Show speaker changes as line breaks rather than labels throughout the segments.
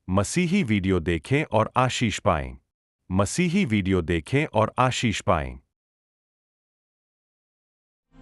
मसीही वीडियो देखें और आशीष पाएं। मसीही वीडियो देखें और आशीष पाएं।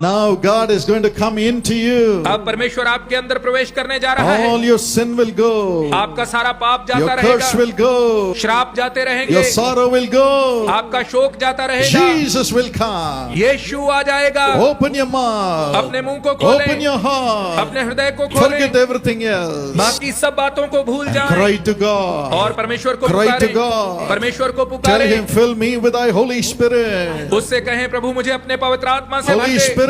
Now God is going to come into you.
अब परमेश्वर आपके अंदर प्रवेश करने जा रहा है।
All your sin will go.
आपका सारा पाप
Your
जाता
curse
रहेगा,
will go.
श्राप जाते रहेंगे,
Your sorrow will go.
आपका शोक जाता रहेगा।
Jesus will come.
यीशु आ जाएगा।
Open your mouth.
अपने मुंह को खोलें,
Open your heart.
अपने हृदय को खोलें,
Forget everything else.
बाकी सब बातों को भूल
And
जाएं
cry to God.
और परमेश्वर को
Cry to
पुकारें,
God.
परमेश्वर को
Tell
पुकारें।
Him, fill me with Thy Holy Spirit.
उससे कहें, प्रभु मुझे अपने पवित्र आत्मा से भर
Holy
दे।
Spirit.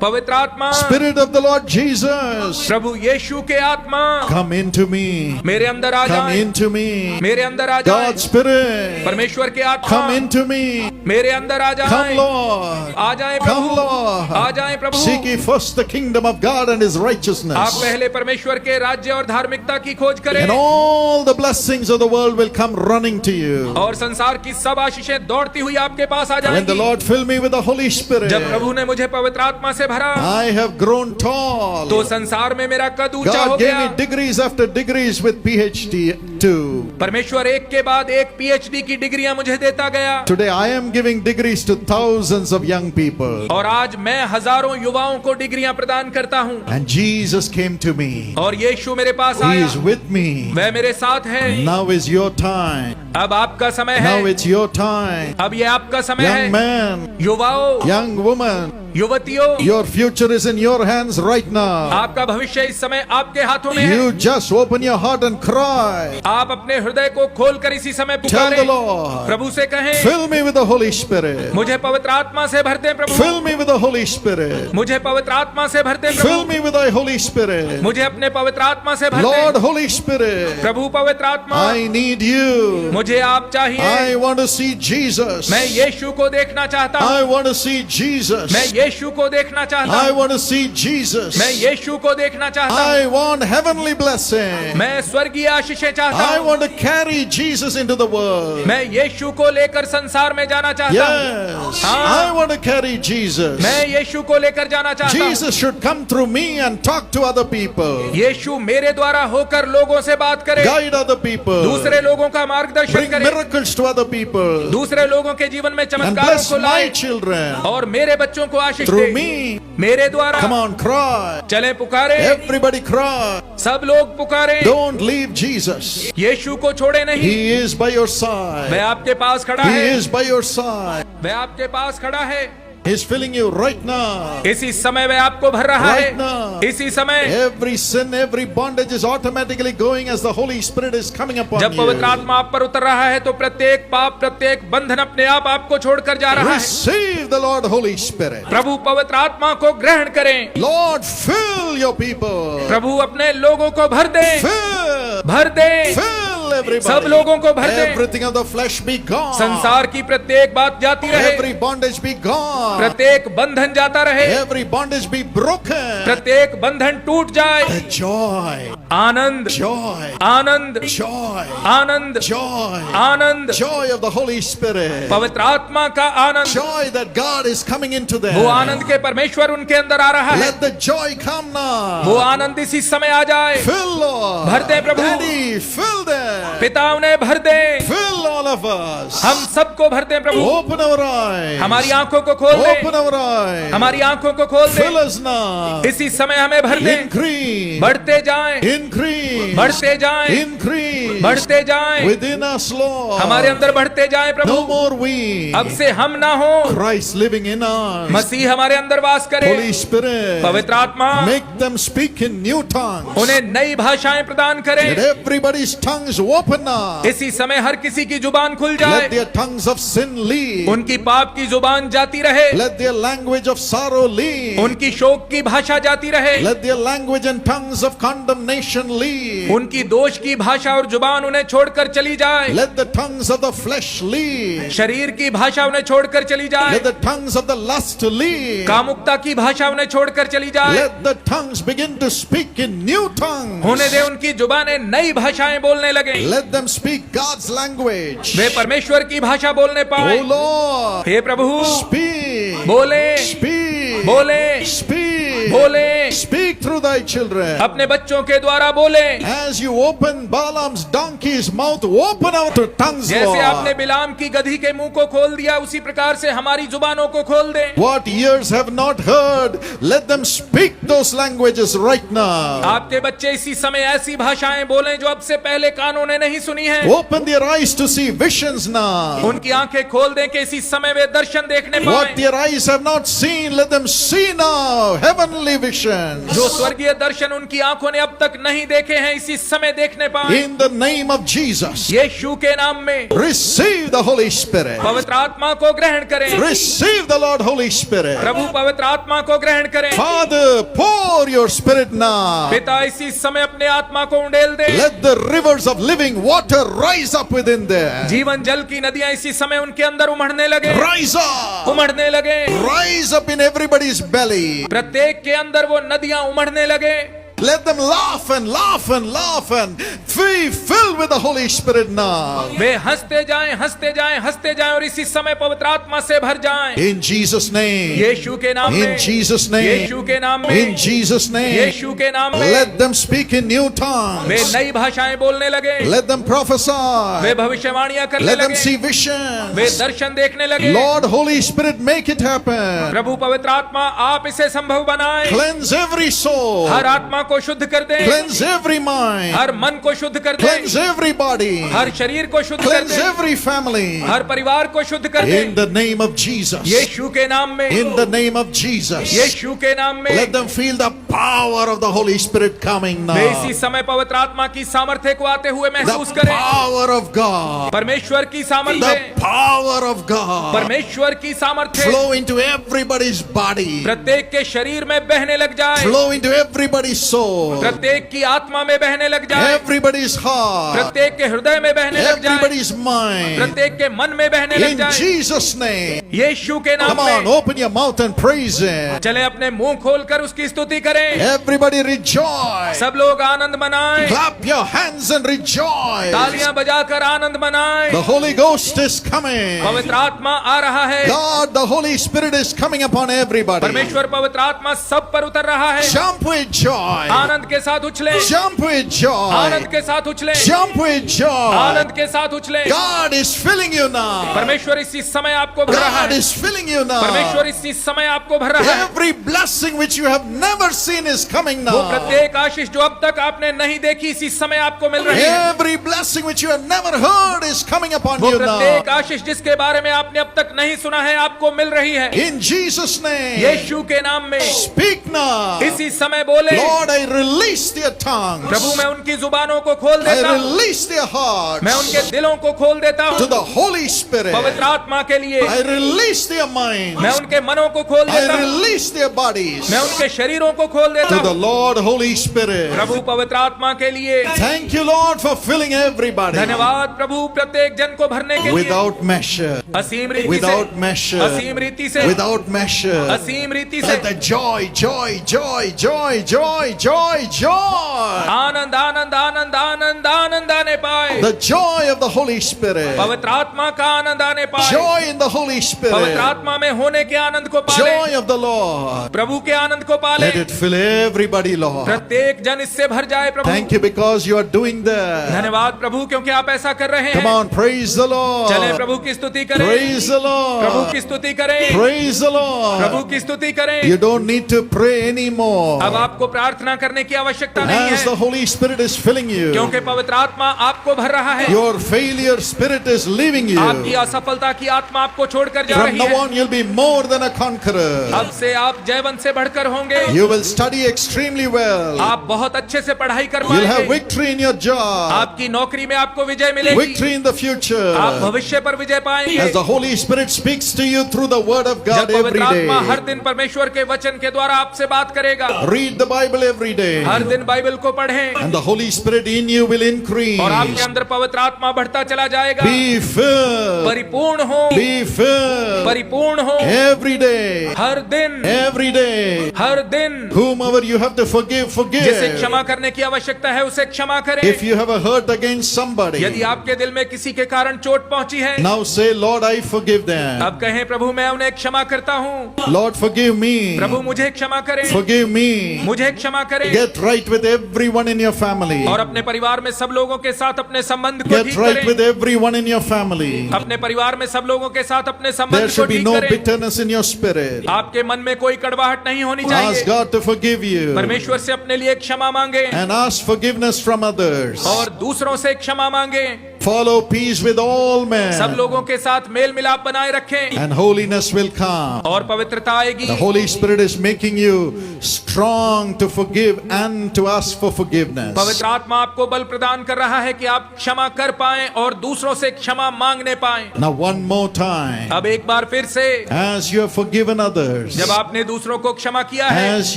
पवित्र आत्मा,
Spirit of the Lord Jesus.
प्रभु यीशु के आत्मा
Come into me.
मेरे अंदर आ
Come
जाए,
into me.
मेरे अंदर आ जाए।
God's Spirit.
परमेश्वर के आत्मा
Come into me.
मेरे अंदर आ
Come,
जाए,
Lord.
आ जाए
Come,
प्रभु,
Lord.
आ जाए प्रभु।
Seek ye first the kingdom of God and His
आप
righteousness,
पहले परमेश्वर के राज्य और धार्मिकता की खोज करें
and all the blessings of the world will come running to you.
और संसार की सब आशीषें दौड़ती हुई आपके पास आ
When the
जाएंगी।
Lord filled me with the Holy Spirit,
जब प्रभु ने मुझे पवित्र आत्मा से भरा
I have grown tall.
तो संसार में मेरा कद ऊंचा हो
God gave
गया।
me degrees after degrees with PhD too.
परमेश्वर एक के बाद एक पीएचडी की डिग्रियां मुझे देता गया
Today I am giving degrees to thousands of young people.
और आज मैं हजारों युवाओं को डिग्रियां प्रदान करता हूं।
And Jesus came to me.
और यीशु मेरे पास
He
आया,
is with me.
वह मेरे साथ है।
Now is your time.
अब आपका समय
Now
है,
it's your time.
अब ये आपका समय
Young
है।
man,
युवाओं,
young woman,
युवतियों,
your future is in your hands right now.
आपका भविष्य इस समय आपके हाथों में है।
You just open your heart and cry.
आप अपने हृदय को खोलकर इसी समय
Tell the
पुकारें,
Lord,
प्रभु से कहें,
fill me with the Holy Spirit.
मुझे पवित्र आत्मा से भर दे प्रभु,
Fill me with the Holy Spirit.
मुझे पवित्र आत्मा से भर दे
Fill
Prabhu,
me with thy Holy Spirit.
मुझे अपने पवित्र आत्मा से भर
Lord,
दे
Holy Spirit,
प्रभु। पवित्र आत्मा,
I need you.
मुझे आप चाहिए।
I want to see Jesus.
मैं यीशु को देखना चाहता हूँ,
I want to see Jesus.
मैं यीशु को देखना चाहता
I
हूँ,
want to see Jesus.
मैं यीशु को देखना चाहता हूँ,
I want heavenly blessing.
मैं स्वर्गीय आशीषें चाहता
I
हूँ,
want to carry Jesus into the world.
मैं यीशु को लेकर संसार में जाना चाहता हूँ।
Yes,
हाँ।
I want to carry Jesus.
मैं यीशु को लेकर जाना चाहता हूँ।
Jesus should come through me and talk to other people.
यीशु मेरे द्वारा होकर लोगों से बात करे,
Guide other people.
दूसरे लोगों का मार्गदर्शन
Bring
करे,
miracles to other people.
दूसरे लोगों के जीवन में
And
चमत्कारों
bless
को
my
लाए
children.
और मेरे बच्चों को आशीष
Through
दे।
me.
मेरे द्वारा
Come on, cry.
चले पुकारे,
Everybody cry.
सब लोग पुकारे।
Don't leave Jesus.
यीशु को छोड़े नहीं,
He is by your
वह
side.
आपके पास खड़ा
He
है,
is by your side.
वह आपके पास खड़ा है।
He's filling you right now.
इसी समय वह आपको भर रहा
Right now.
है, इसी समय
Every sin, every bondage is automatically going as the Holy Spirit is coming upon
जब पवित्र
you.
आत्मा आप पर उतर रहा है तो प्रत्येक पाप, प्रत्येक बंधन अपने आप आपको छोड़कर जा रहा है।
Receive the Lord Holy Spirit.
प्रभु पवित्र आत्मा को ग्रहण करें।
Lord, fill your people.
प्रभु अपने लोगों को भर दे,
Fill.
भर दे,
Fill everybody.
सब लोगों को भर दे।
Everything of the flesh be gone.
संसार की प्रत्येक बात जाती रहे,
Every bondage be gone.
प्रत्येक बंधन जाता रहे,
Every bondage be broken.
प्रत्येक बंधन टूट जाए।
The joy,
Anand,
joy,
Anand,
joy,
Anand,
joy,
Anand,
joy of the Holy Spirit.
पवित्र आत्मा का आनंद,
Joy that God is coming into them.
वो आनंद के परमेश्वर उनके अंदर आ रहा है।
Let the joy come now.
वो आनंद इसी समय आ जाए।
Fill, Lord.
भर दे प्रभु।
Daddy, fill them.
पिता उन्हें भर दे,
Fill all of us.
हम सबको भर दे प्रभु।
Open our eyes.
हमारी आंखों को खोल दे,
Open our eyes.
हमारी आंखों को खोल
Fill
दे।
us now.
इसी समय हमें भर दे,
Increase.
बढ़ते जाएं,
Increase.
बढ़ते जाएं,
Increase.
बढ़ते जाएं,
Within us, Lord.
हमारे अंदर बढ़ते जाएं प्रभु।
No more we.
अब से हम ना हो,
Christ living in us.
मसीह हमारे अंदर वास करे।
Holy Spirit.
पवित्र आत्मा
Make them speak in new tongues.
उन्हें नई भाषाएं प्रदान करे।
Let everybody's tongues open now.
इसी समय हर किसी की जुबान खुल
Let
जाए,
their tongues of sin leave.
उनकी पाप की जुबान जाती रहे,
Let their language of sorrow leave.
उनकी शोक की भाषा जाती रहे,
Let their language and tongues of condemnation leave.
उनकी दोष की भाषा और जुबान उन्हें छोड़कर चली जाए,
Let the tongues of the flesh leave.
शरीर की भाषा उन्हें छोड़कर चली जाए,
Let the tongues of the lust leave.
कामुकता की भाषा उन्हें छोड़कर चली जाए।
Let the tongues begin to speak in new tongues.
होने दे उनकी जुबानें नई भाषाएं बोलने लगे,
Let them speak God's language.
वे परमेश्वर की भाषा बोलने पाए।
Oh Lord,
हे प्रभु,
speak,
बोले,
speak,
बोले,
speak.
बोले,
Speak through thy children.
अपने बच्चों के द्वारा बोले,
As you open Balaam's donkey's mouth, open our tongues,
जैसे आपने
Lord.
बिलाम की गधी के मुंह को खोल दिया, उसी प्रकार से हमारी जुबानों को खोल दे।
What ears have not heard, let them speak those languages right now.
आपके बच्चे इसी समय ऐसी भाषाएं बोलें जो अब से पहले कानों ने नहीं सुनी है।
Open their eyes to see visions now.
उनकी आंखें खोल दें कि इसी समय वे दर्शन देखने
What
पाएं।
their eyes have not seen, let them see now. Heavenly visions.
जो स्वर्गीय दर्शन उनकी आंखों ने अब तक नहीं देखे हैं, इसी समय देखने पाएं।
In the name of Jesus,
यीशु के नाम में
receive the Holy Spirit.
पवित्र आत्मा को ग्रहण करें।
Receive the Lord Holy Spirit.
प्रभु पवित्र आत्मा को ग्रहण करें।
Father, pour your Spirit now.
पिता इसी समय अपने आत्मा को उंडेल दे।
Let the rivers of living water rise up within there.
जीवन जल की नदियां इसी समय उनके अंदर उमड़ने लगे,
Rise up.
उमड़ने लगे।
Rise up in everybody's belly.
प्रत्येक के अंदर वो नदियां उमड़ने लगे।
Let them laugh and laugh and laugh and be filled with the Holy Spirit now.
वे हंसते जाएं, हंसते जाएं, हंसते जाएं और इसी समय पवित्र आत्मा से भर जाएं।
In Jesus' name.
यीशु के नाम में,
In Jesus' name.
यीशु के नाम में,
In Jesus' name.
यीशु के नाम में।
Let them speak in new
way
tongues.
नई भाषाएं बोलने लगे,
Let them
वे
prophesy.
भविष्यवाणियां करने
Let them
लगे,
see
वे
visions.
दर्शन देखने लगे।
Lord, Holy Spirit, make it happen.
प्रभु पवित्र आत्मा आप इसे संभव बनाएं।
Cleanse every soul.
हर आत्मा को शुद्ध कर दे,
Cleanse every mind.
हर मन को शुद्ध कर दे,
Cleanse every body.
हर शरीर को शुद्ध कर
Cleanse
दे,
every family.
हर परिवार को शुद्ध कर दे।
In the name of Jesus.
यीशु के नाम में,
In the name of Jesus.
यीशु के नाम में।
Let them feel the power of the Holy Spirit coming
way
now.
इसी समय पवित्र आत्मा की सामर्थ्य को आते हुए महसूस
The
करें।
power of God.
परमेश्वर की
The
सामर्थ्य,
power of God.
परमेश्वर की सामर्थ्य
Flow into everybody's body.
प्रत्येक के शरीर में बहने लग जाए,
Flow into everybody's soul.
प्रत्येक की आत्मा में बहने लग जाए,
Everybody's heart.
प्रत्येक के हृदय में बहने लग जाए,
Everybody's mind.
प्रत्येक के मन में बहने लग
In
जाए।
Jesus' name.
यीशु के नाम
Come on,
में
open your mouth and praise Him.
चले अपने मुंह खोलकर उसकी स्तुति करें।
Everybody rejoice.
सब लोग आनंद मनाएं,
Clap your hands and rejoice.
तालियां बजाकर आनंद मनाएं।
The Holy Ghost is coming.
पवित्र आत्मा आ रहा है,
God, the Holy Spirit is coming upon everybody.
परमेश्वर पवित्र आत्मा सब पर उतर रहा है।
Jump with joy.
आनंद के साथ उछले,
Jump with joy.
आनंद के साथ उछले,
Jump with joy.
आनंद के साथ उछले।
God is filling you now.
परमेश्वर इसी समय आपको भर रहा
God
है,
is filling you now.
परमेश्वर इसी समय आपको भर रहा है।
Every blessing which you have never seen is coming
वो
now.
प्रत्येक आशीष जो अब तक आपने नहीं देखी इसी समय आपको मिल रही है।
Every blessing which you have never heard is coming upon
वो
you
प्रत्येक
now.
आशीष जिसके बारे में आपने अब तक नहीं सुना है आपको मिल रही है।
In Jesus' name.
यीशु के नाम में
Speak now.
इसी समय बोले,
Lord, I release their tongues.
प्रभु मैं उनकी जुबानों को खोल
I
देता हूँ,
release their hearts
मैं उनके दिलों को खोल देता
to
हूँ
the Holy Spirit.
पवित्र आत्मा के लिए।
I release their minds.
मैं उनके मनों को खोल
I
देता हूँ,
release their bodies
मैं उनके शरीरों को खोल देता
to the
हूँ
Lord Holy Spirit.
प्रभु पवित्र आत्मा के लिए।
Thank you, Lord, for filling everybody
धन्यवाद प्रभु प्रत्येक जन को भरने के लिए।
without measure.
असीम रीति
Without
से,
measure.
असीम रीति से,
Without measure.
असीम रीति से।
Let the joy, joy, joy, joy, joy, joy, joy.
Anand Anand Anand Anand Anand आने पाए,
The joy of the Holy Spirit.
पवित्र आत्मा का आनंद आने पाए,
Joy in the Holy
पवित्र
Spirit.
आत्मा में होने के आनंद को पाले,
Joy of the Lord.
प्रभु के आनंद को पाले।
Let it fill everybody, Lord.
प्रत्येक जन इससे भर जाए प्रभु।
Thank you because you are doing that.
धन्यवाद प्रभु क्योंकि आप ऐसा कर रहे
Come
हैं।
on, praise the
चले
Lord.
प्रभु की स्तुति करें,
Praise the
प्रभु
Lord.
की स्तुति करें,
Praise the
प्रभु
Lord.
की स्तुति करें।
You don't need to pray anymore.
अब आपको प्रार्थना करने की आवश्यकता नहीं
As the
है
Holy Spirit is filling you,
क्योंकि पवित्र आत्मा आपको भर रहा है।
your failure spirit is leaving
आपकी
you.
असफलता की आत्मा आपको छोड़कर जा
From
रही
now
है।
on, you'll be more than a conqueror.
अब से आप जयवंत से बढ़कर होंगे।
You will study extremely well.
आप बहुत अच्छे से पढ़ाई कर
You'll have
पाएंगे।
victory in your job,
आपकी नौकरी में आपको विजय मिलेगी।
victory in the
आप
future.
भविष्य पर विजय पाएंगे।
As the Holy Spirit speaks to you through the Word of God
जब
every
पवित्र आत्मा हर
day.
दिन परमेश्वर के वचन के द्वारा आपसे बात करेगा।
Read the Bible every day.
हर दिन बाइबल को पढ़ें
And the Holy Spirit in you will increase.
और आपके अंदर अंदर पवित्र आत्मा बढ़ता चला जाएगा।
Be filled.
परिपूर्ण हो,
Be filled.
परिपूर्ण हो,
Every day.
हर दिन,
Every day.
हर दिन।
Whomever you have to forgive,
जिसे
forgive.
क्षमा करने की आवश्यकता है उसे क्षमा करें।
If you have a hurt against somebody,
यदि आपके दिल में किसी के कारण चोट पहुंची है,
now say, Lord, I forgive them.
अब कहें प्रभु मैं उन्हें क्षमा करता हूँ।
Lord, forgive me.
प्रभु मुझे क्षमा करें,
Forgive me.
मुझे क्षमा करें।
Get right with everyone in your family.
और अपने परिवार में सब लोगों के साथ अपने संबंध को
Get
ठीक
right with
करें।
everyone in your family.
अपने परिवार में सब लोगों के साथ अपने
There
संबंध को
should be
ठीक
no
करें।
bitterness in your spirit.
आपके मन में कोई कड़वाहट नहीं होनी
Ask
चाहिए।
God to forgive you
परमेश्वर से अपने लिए क्षमा मांगे
and ask forgiveness from others.
और दूसरों से क्षमा मांगे।
Follow peace with all men,
सब लोगों के साथ मेल मिलाप बनाए रखें
and holiness will come.
और पवित्रता आएगी।
The Holy Spirit is making you strong to forgive and to ask for forgiveness.
पवित्र आत्मा आपको बल प्रदान कर रहा है कि आप क्षमा कर पाएं और दूसरों से क्षमा मांगने पाएं।
Now one more time.
अब एक बार फिर से,
As you have forgiven others,
जब आपने दूसरों को क्षमा किया है,
as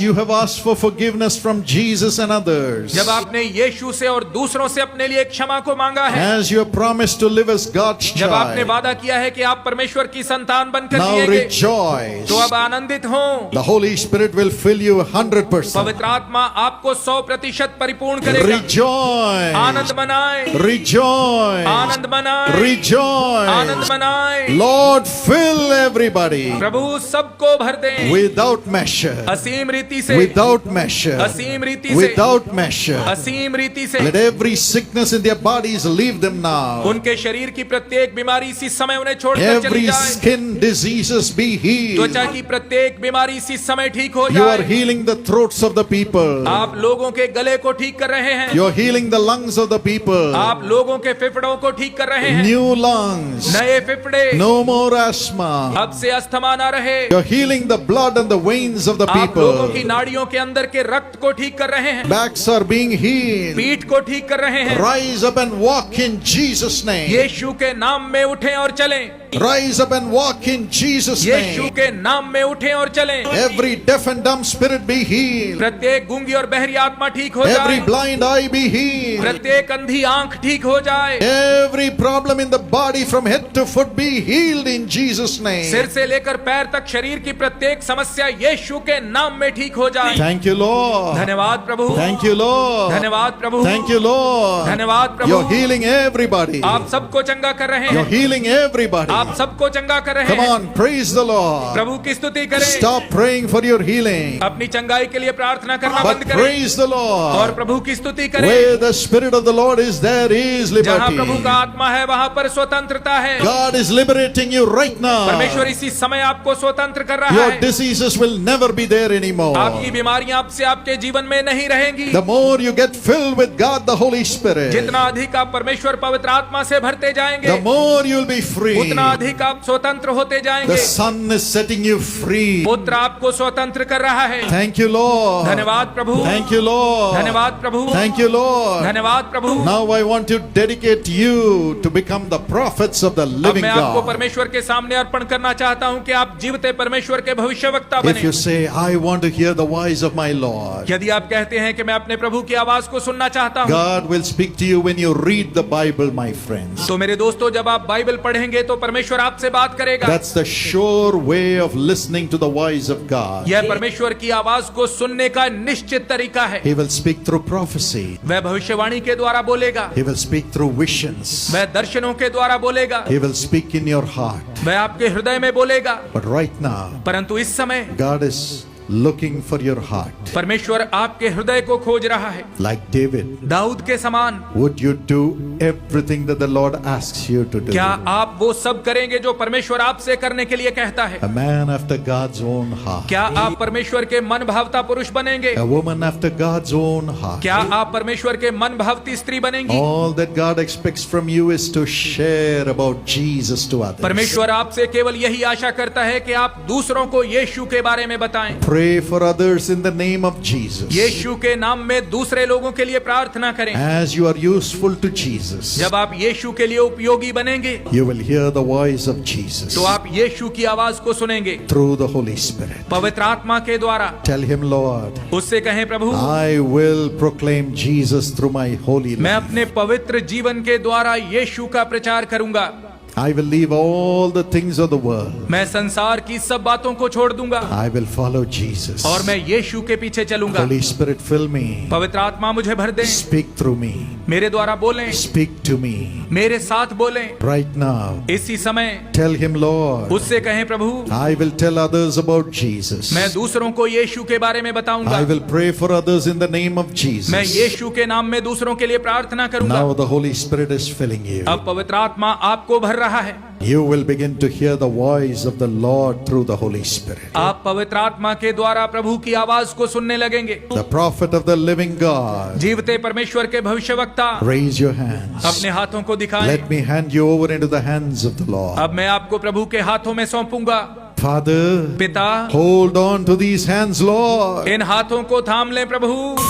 you have asked for forgiveness from Jesus and others,
जब आपने यीशु से और दूसरों से अपने लिए क्षमा को मांगा है,
as you have promised to live as God's
जब आपने
child,
वादा किया है कि आप परमेश्वर की संतान बनकर
now
जिएंगे,
rejoice.
तो अब आनंदित हो।
The Holy Spirit will fill you 100%.
पवित्र आत्मा आपको 100% परिपूर्ण करेगा।
Rejoice.
आनंद मनाए,
Rejoice.
आनंद मनाए, आनंद
Rejoice.
मनाए।
Lord, fill everybody
प्रभु सबको भर दे,
without measure.
असीम रीति से,
Without measure.
असीम रीति से,
Without measure.
असीम रीति से।
Let every sickness in their bodies leave them now.
उनके शरीर की प्रत्येक बीमारी इसी समय उन्हें छोड़कर चली
Every
जाए।
skin diseases be healed.
त्वचा की प्रत्येक बीमारी इसी समय ठीक हो
You are
जाए।
healing the throats of the people.
आप लोगों के गले को ठीक कर रहे हैं,
You are healing the lungs of the people.
आप लोगों के फेफड़ों को ठीक कर रहे हैं।
New lungs.
नए फेफड़े,
No more asthma.
अब से अस्थमा ना रहे।
You are healing the blood and the veins of the
आप लोगों की
people.
नाड़ियों के अंदर के रक्त को ठीक कर रहे हैं,
Backs are being healed.
पीठ को ठीक कर रहे हैं।
Rise up and walk in Jesus' name.
यीशु के नाम में उठें और चलें।
Rise up and walk in Jesus'
Yeshu
name.
के नाम में उठें और चलें।
Every deaf and dumb spirit be healed.
प्रत्येक गूंगी और बहरी आत्मा ठीक हो
Every
जाए।
blind eye be healed.
प्रत्येक अंधी आंख ठीक हो जाए।
Every problem in the body from head to foot be healed in Jesus' name.
सिर से लेकर पैर तक शरीर की प्रत्येक समस्या यीशु के नाम में ठीक हो जाए।
Thank you, Lord.
धन्यवाद प्रभु,
Thank you, Lord.
धन्यवाद प्रभु,
Thank you, Lord.
धन्यवाद प्रभु।
You're healing everybody.
आप सबको चंगा कर रहे
You're
हैं,
healing everybody.
आप सबको चंगा कर रहे
Come
हैं।
on, praise the Lord.
प्रभु की स्तुति करें।
Stop praying for your healing,
अपनी चंगाई के लिए प्रार्थना करना
but
बंद करें
praise the
और
Lord.
प्रभु की स्तुति करें।
Where the Spirit of the Lord is, there is
जहाँ प्रभु
liberty.
का आत्मा है वहाँ पर स्वतंत्रता है।
God is liberating you right now.
परमेश्वर इसी समय आपको स्वतंत्र कर रहा
Your
है।
diseases will never be there anymore.
आपकी बीमारियां अब से आपके जीवन में नहीं रहेंगी।
The more you get filled with God, the Holy Spirit,
जितना अधिक आप परमेश्वर पवित्र आत्मा से भरते जाएंगे,
the more you'll be free.
उतना अधिक आप स्वतंत्र होते
The
जाएंगे।
Son is setting you free.
पुत्र आपको स्वतंत्र कर रहा है।
Thank you, Lord.
धन्यवाद प्रभु,
Thank you, Lord.
धन्यवाद प्रभु,
Thank you, Lord.
धन्यवाद प्रभु।
Now I want to dedicate you to become the prophets of the
अब
living
मैं आपको
God.
परमेश्वर के सामने अर्पण करना चाहता हूँ कि आप जीवते परमेश्वर के भविष्यवक्ता
If you
बने।
say, I want to hear the voice of my Lord,
यदि आप कहते हैं कि मैं अपने प्रभु की आवाज को सुनना चाहता हूँ,
God will speak to you when you read the Bible, my friends.
तो मेरे दोस्तों जब आप बाइबल पढ़ेंगे तो परमेश्वर आपसे बात करेगा।
That's the sure way of listening to the voice of God.
यह परमेश्वर की आवाज को सुनने का निश्चित तरीका है।
He will speak through prophecy.
वह भविष्यवाणी के द्वारा बोलेगा,
He will speak through visions.
वह दर्शनों के द्वारा बोलेगा,
He will speak in your heart.
वह आपके हृदय में बोलेगा।
But right now,
परंतु इस समय
God is looking for your heart.
परमेश्वर आपके हृदय को खोज रहा है।
Like David,
दाऊद के समान
would you do everything that the Lord asks you to do?
क्या आप वो सब करेंगे जो परमेश्वर आपसे करने के लिए कहता है?
A man after God's own heart.
क्या आप परमेश्वर के मन भावता पुरुष बनेंगे?
A woman after God's own heart.
क्या आप परमेश्वर के मन भावती स्त्री बनेंगी?
All that God expects from you is to share about Jesus to others.
परमेश्वर आपसे केवल यही आशा करता है कि आप दूसरों को यीशु के बारे में बताएं।
pray for others in the name of Jesus.
यीशु के नाम में दूसरे लोगों के लिए प्रार्थना करें।
As you are useful to Jesus,
जब आप यीशु के लिए उपयोगी बनेंगे
you will hear the voice of Jesus
तो आप यीशु की आवाज को सुनेंगे
through the Holy Spirit.
पवित्र आत्मा के द्वारा।
Tell him, Lord,
उससे कहें, प्रभु
I will proclaim Jesus through my holy
मैं
life.
अपने पवित्र जीवन के द्वारा यीशु का प्रचार करूंगा।
I will leave all the things of the world.
मैं संसार की सब बातों को छोड़ दूंगा
I will follow Jesus.
और मैं यीशु के पीछे चलूंगा।
Holy Spirit, fill me.
पवित्र आत्मा मुझे भर दे,
Speak through me.
मेरे द्वारा बोलें,
Speak to me
मेरे साथ बोलें
right now.
इसी समय।
Tell him, Lord,
उससे कहें, प्रभु
I will tell others about Jesus.
मैं दूसरों को यीशु के बारे में बताऊंगा।
I will pray for others in the name of
मैं
Jesus.
यीशु के नाम में दूसरों के लिए प्रार्थना करूंगा।
Now the Holy Spirit is filling you.
अब पवित्र आत्मा आपको भर रहा है।
You will begin to hear the voice of the Lord through the Holy Spirit.
आप पवित्र आत्मा के द्वारा प्रभु की आवाज को सुनने लगेंगे।
The prophet of the living God,
जीवते परमेश्वर के भविष्यवक्ता
raise your hands.
अपने हाथों को दिखाएं।
Let me hand you over into the hands of the Lord.
अब मैं आपको प्रभु के हाथों में सौंपूंगा।
Father,
पिता,
hold on to these hands, Lord.
इन हाथों को थाम लें प्रभु,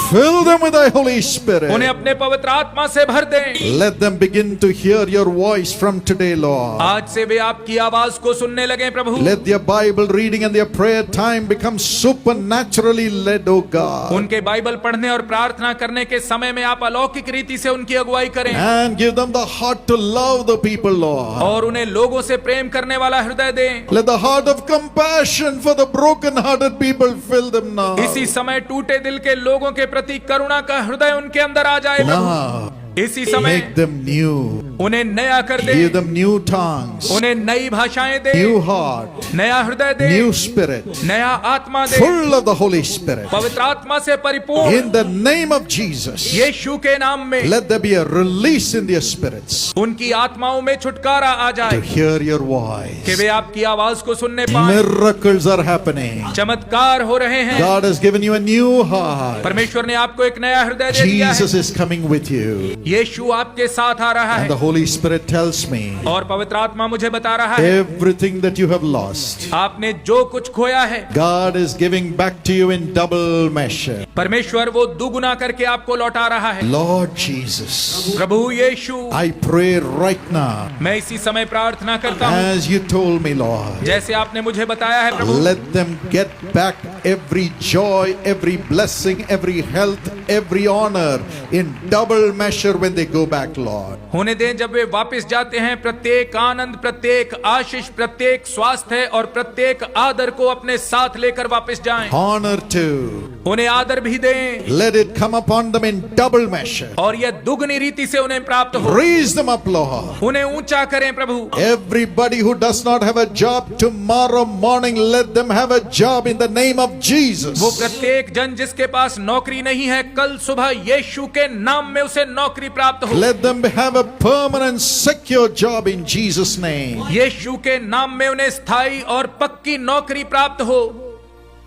Fill them with thy Holy Spirit.
उन्हें अपने पवित्र आत्मा से भर दें।
Let them begin to hear your voice from today, Lord.
आज से वे आपकी आवाज को सुनने लगे प्रभु।
Let their Bible reading and their prayer time become supernaturally led, O God.
उनके बाइबल पढ़ने और प्रार्थना करने के समय में आप अलौकिक रीति से उनकी अगुवाई करें
And give them the heart to love the people, Lord.
और उन्हें लोगों से प्रेम करने वाला हृदय दें।
Let the heart of compassion for the broken-hearted people fill them now.
इसी समय टूटे दिल के लोगों के प्रति करुणा का हृदय उनके अंदर आ जाए प्रभु।
Now,
इसी समय
make them new.
उन्हें नया कर दे,
Give them new tongues,
उन्हें नई भाषाएं दे,
new heart,
नया हृदय दे,
new spirit,
नया आत्मा दे,
full of the Holy Spirit.
पवित्र आत्मा से परिपूर्ण।
In the name of Jesus,
यीशु के नाम में
let there be a release in their spirits
उनकी आत्माओं में छुटकारा आ
to
जाए
hear your
कि
voice.
वे आपकी आवाज को सुनने पाए।
Miracles are happening.
चमत्कार हो रहे हैं।
God has given you a new heart.
परमेश्वर ने आपको एक नया हृदय दे दिया है।
Jesus is coming with you.
यीशु आपके साथ आ रहा
And
है
the Holy Spirit tells me
और पवित्र आत्मा मुझे बता रहा है
everything that you have lost,
आपने जो कुछ खोया है
God is giving back to you in double measure.
परमेश्वर वो दुगुना करके आपको लौटा रहा है।
Lord Jesus,
Prabhu Yeshu,
I pray right now,
मैं इसी समय प्रार्थना करता हूँ
as you told me, Lord,
जैसे आपने मुझे बताया है प्रभु।
let them get back every joy, every blessing, every health, every honor in double measure when they go back, Lord.
होने दें जब वे वापस जाते हैं प्रत्येक आनंद, प्रत्येक आशीष, प्रत्येक स्वास्थ्य और प्रत्येक आदर को अपने साथ लेकर वापस जाएं।
Honor too.
उन्हें आदर भी दें
Let it come upon them in double measure.
और यह दुगनी रीति से उन्हें प्राप्त हो।
Raise them up, Lord.
उन्हें ऊंचा करें प्रभु।
Everybody who does not have a job tomorrow morning, let them have a job in the name of Jesus.
वो प्रत्येक जन जिसके पास नौकरी नहीं है कल सुबह यीशु के नाम में उसे नौकरी प्राप्त हो।
Let them have a permanent secure job in Jesus' name.
यीशु के नाम में उन्हें स्थायी और पक्की नौकरी प्राप्त हो।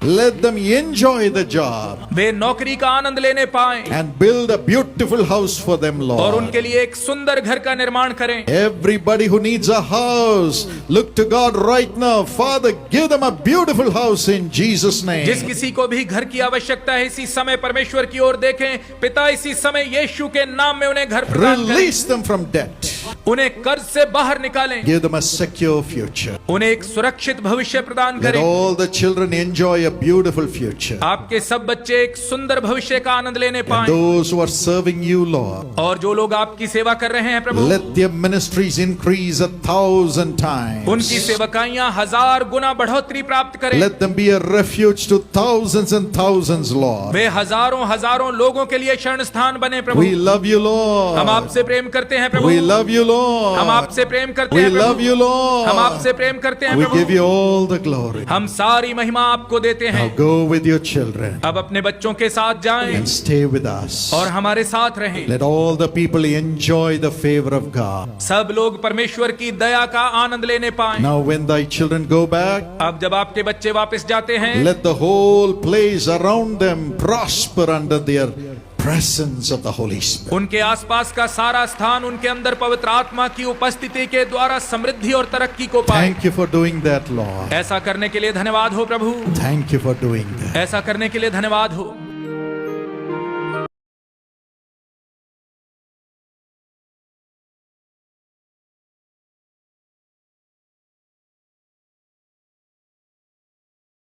Let them enjoy the job
वे नौकरी का आनंद लेने पाएं
and build a beautiful house for them,
और
Lord.
उनके लिए एक सुंदर घर का निर्माण करें।
Everybody who needs a house, look to God right now. Father, give them a beautiful house in Jesus'
जिस
name.
किसी को भी घर की आवश्यकता है इसी समय परमेश्वर की ओर देखें। पिता इसी समय यीशु के नाम में उन्हें घर प्रदान करें।
Release them from debt.
उन्हें कर्ज से बाहर निकालें।
Give them a secure future.
उन्हें एक सुरक्षित भविष्य प्रदान
Let
करें।
all the children enjoy a beautiful future.
आपके सब बच्चे एक सुंदर भविष्य का आनंद लेने
And
पाएं
those who are serving you, Lord,
और जो लोग आपकी सेवा कर रहे हैं प्रभु
let their ministries increase 1,000 times.
उनकी सेवकाइयां 1000 गुना बढ़ोतरी प्राप्त करें।
Let them be a refuge to thousands and thousands, Lord.
वे हजारों हजारों लोगों के लिए शरण स्थान बने प्रभु।
We love you, Lord.
हम आपसे प्रेम करते हैं प्रभु।
We love you, Lord.
हम आपसे प्रेम करते
We
हैं
love
प्रभु।
you, Lord.
हम आपसे प्रेम करते हैं
We give
Prabhu.
you all the glory.
हम सारी महिमा आपको देते हैं।
Now go with your children
अब अपने बच्चों के साथ जाएं
and stay with us.
और हमारे साथ रहें।
Let all the people enjoy the favor of God.
सब लोग परमेश्वर की दया का आनंद लेने पाएं।
Now when thy children go back,
अब जब आपके बच्चे वापस जाते हैं
let the whole place around them prosper under their presence of the Holy Spirit.
उनके आसपास का सारा स्थान उनके अंदर पवित्र आत्मा की उपस्थिति के द्वारा समृद्धि और तरक्की को पाए।
Thank you for doing that, Lord.
ऐसा करने के लिए धन्यवाद हो प्रभु।
Thank you for doing that.
ऐसा करने के लिए धन्यवाद हो।